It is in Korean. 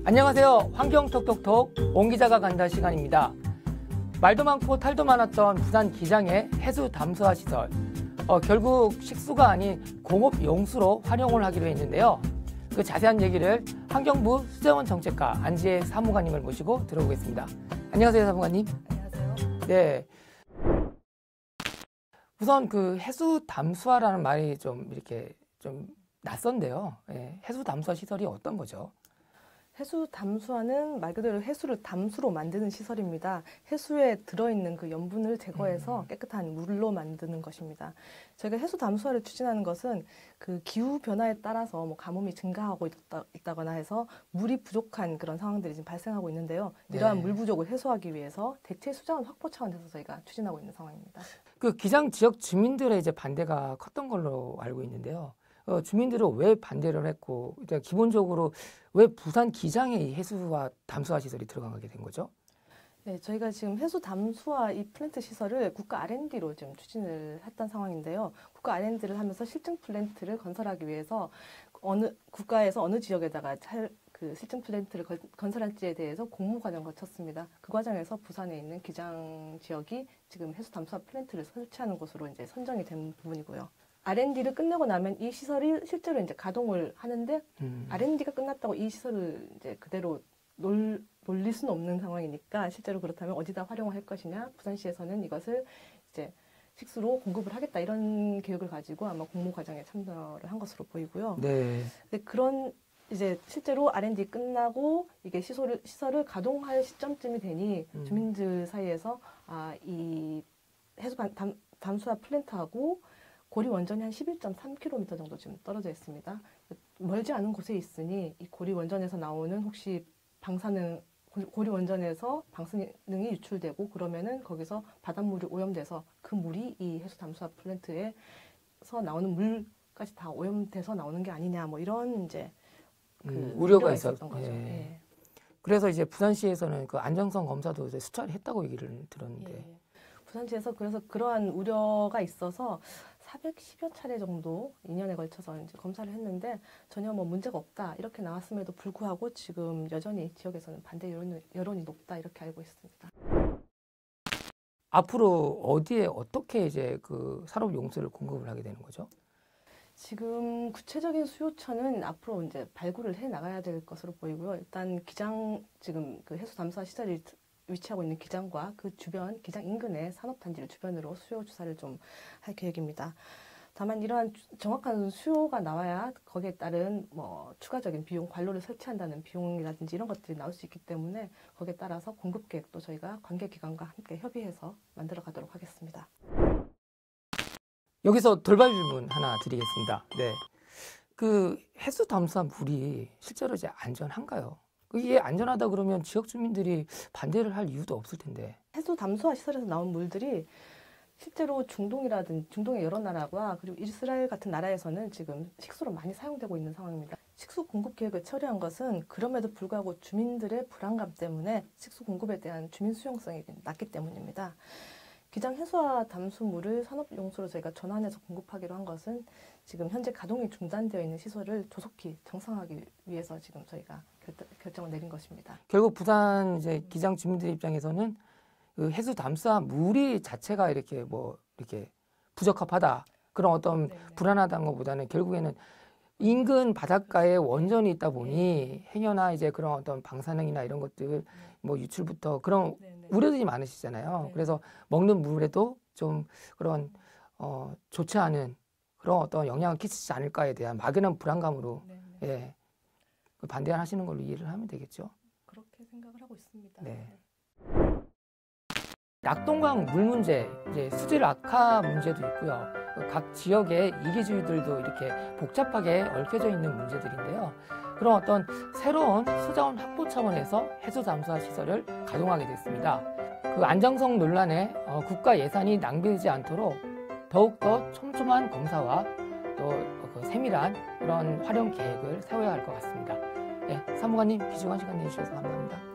안녕하세요. 환경톡톡톡 옹 기자가 간다 시간입니다. 말도 많고 탈도 많았던 부산 기장의 해수 담수화 시설. 결국 식수가 아닌 공업 용수로 활용을 하기로 했는데요. 그 자세한 얘기를 환경부 수재원 정책과 안지혜 사무관님을 모시고 들어보겠습니다. 안녕하세요, 사무관님. 안녕하세요. 네. 우선 그 해수 담수화라는 말이 좀 이렇게 좀 낯선데요. 네. 해수 담수화 시설이 어떤 거죠? 해수 담수화는 말 그대로 해수를 담수로 만드는 시설입니다. 해수에 들어있는 그 염분을 제거해서 깨끗한 물로 만드는 것입니다. 저희가 해수 담수화를 추진하는 것은 그 기후 변화에 따라서 뭐 가뭄이 증가하고 있다거나 해서 물이 부족한 그런 상황들이 지금 발생하고 있는데요. 이러한 물 부족을 해소하기 위해서 대체 수자원 확보 차원에서 저희가 추진하고 있는 상황입니다. 그 기장 지역 주민들의 이제 반대가 컸던 걸로 알고 있는데요. 주민들은 왜 반대를 했고, 기본적으로 왜 부산 기장에 이 해수와 담수화 시설이 들어가게 된 거죠? 네, 저희가 지금 해수 담수화 이 플랜트 시설을 국가 R&D로 지금 추진을 했던 상황인데요. 국가 R&D를 하면서 실증 플랜트를 건설하기 위해서 국가에서 어느 지역에다가 그 실증 플랜트를 건설할지에 대해서 공모 과정을 거쳤습니다. 그 과정에서 부산에 있는 기장 지역이 지금 해수 담수화 플랜트를 설치하는 곳으로 이제 선정이 된 부분이고요. R&D를 끝내고 나면 이 시설이 실제로 이제 가동을 하는데 R&D가 끝났다고 이 시설을 이제 그대로 놀릴 수는 없는 상황이니까 실제로 그렇다면 어디다 활용할 것이냐, 부산시에서는 이것을 이제 식수로 공급을 하겠다 이런 계획을 가지고 아마 공모 과정에 참여를 한 것으로 보이고요. 네. 근데 그런 이제 실제로 R&D 끝나고 이게 시설을 가동할 시점쯤이 되니 주민들 사이에서 이 해수 담수화 플랜트하고 고리 원전이 한 11.3km 정도 지금 떨어져 있습니다. 멀지 않은 곳에 있으니 이 고리 원전에서 나오는 혹시 고리 원전에서 방사능이 유출되고 그러면은 거기서 바닷물이 오염돼서 그 물이 이 해수 담수화 플랜트에서 나오는 물까지 다 오염돼서 나오는 게 아니냐 뭐 이런 이제 그 우려가 있었던 거죠. 예. 예. 그래서 이제 부산시에서는 그 안정성 검사도 이제 수차례 했다고 얘기를 들었는데. 예. 부산시에서 그래서 그러한 우려가 있어서 410여 차례 정도 2년에 걸쳐서 이제 검사를 했는데 전혀 뭐 문제가 없다 이렇게 나왔음에도 불구하고 지금 여전히 지역에서는 반대 여론이 높다 이렇게 알고 있습니다. 앞으로 어디에 어떻게 이제 그 산업 용수를 공급을 하게 되는 거죠? 지금 구체적인 수요처는 앞으로 이제 발굴을 해 나가야 될 것으로 보이고요. 일단 지금 그 해수 담수화 시설이 위치하고 있는 기장과 그 주변, 기장 인근의 산업단지를 주변으로 수요 조사를 좀 할 계획입니다. 다만 이러한 정확한 수요가 나와야 거기에 따른 뭐 추가적인 비용, 관로를 설치한다는 비용이라든지 이런 것들이 나올 수 있기 때문에 거기에 따라서 공급 계획도 저희가 관계기관과 함께 협의해서 만들어 가도록 하겠습니다. 여기서 돌발 질문 하나 드리겠습니다. 네. 그 해수 담수화 물이 실제로 이제 안전한가요? 이게 안전하다 그러면 지역 주민들이 반대를 할 이유도 없을 텐데. 해수 담수화 시설에서 나온 물들이 실제로 중동의 여러 나라와 그리고 이스라엘 같은 나라에서는 지금 식수로 많이 사용되고 있는 상황입니다. 식수 공급 계획을 처리한 것은 그럼에도 불구하고 주민들의 불안감 때문에 식수 공급에 대한 주민 수용성이 낮기 때문입니다. 기장 해수와 담수물을 산업용수로 저희가 전환해서 공급하기로 한 것은 지금 현재 가동이 중단되어 있는 시설을 조속히 정상화하기 위해서 지금 저희가 결정을 내린 것입니다. 결국 부산 이제 기장 주민들 입장에서는 그 해수 담수화 물이 자체가 이렇게 부적합하다 그런 어떤 불안하다는 것보다는 결국에는 인근 바닷가에 원전이 있다 보니 해녀나 이제 그런 어떤 방사능이나 이런 것들 뭐 유출부터 그런 우려들이 많으시잖아요. 그래서 먹는 물에도 좀 그런 좋지 않은 그런 어떤 영향을 끼치지 않을까에 대한 막연한 불안감으로 예, 반대하시는 걸로 이해를 하면 되겠죠. 그렇게 생각을 하고 있습니다. 네. 낙동강 물 문제, 이제 수질 악화 문제도 있고요. 각 지역의 이기주의들도 이렇게 복잡하게 얽혀져 있는 문제들인데요. 그런 어떤 새로운 수자원 확보 차원에서 해수 담수화 시설을 가동하게 됐습니다. 그 안정성 논란에 국가 예산이 낭비되지 않도록 더욱더 촘촘한 검사와 또 그 세밀한 그런 활용 계획을 세워야 할 것 같습니다. 네, 사무관님 귀중한 시간 내주셔서 감사합니다.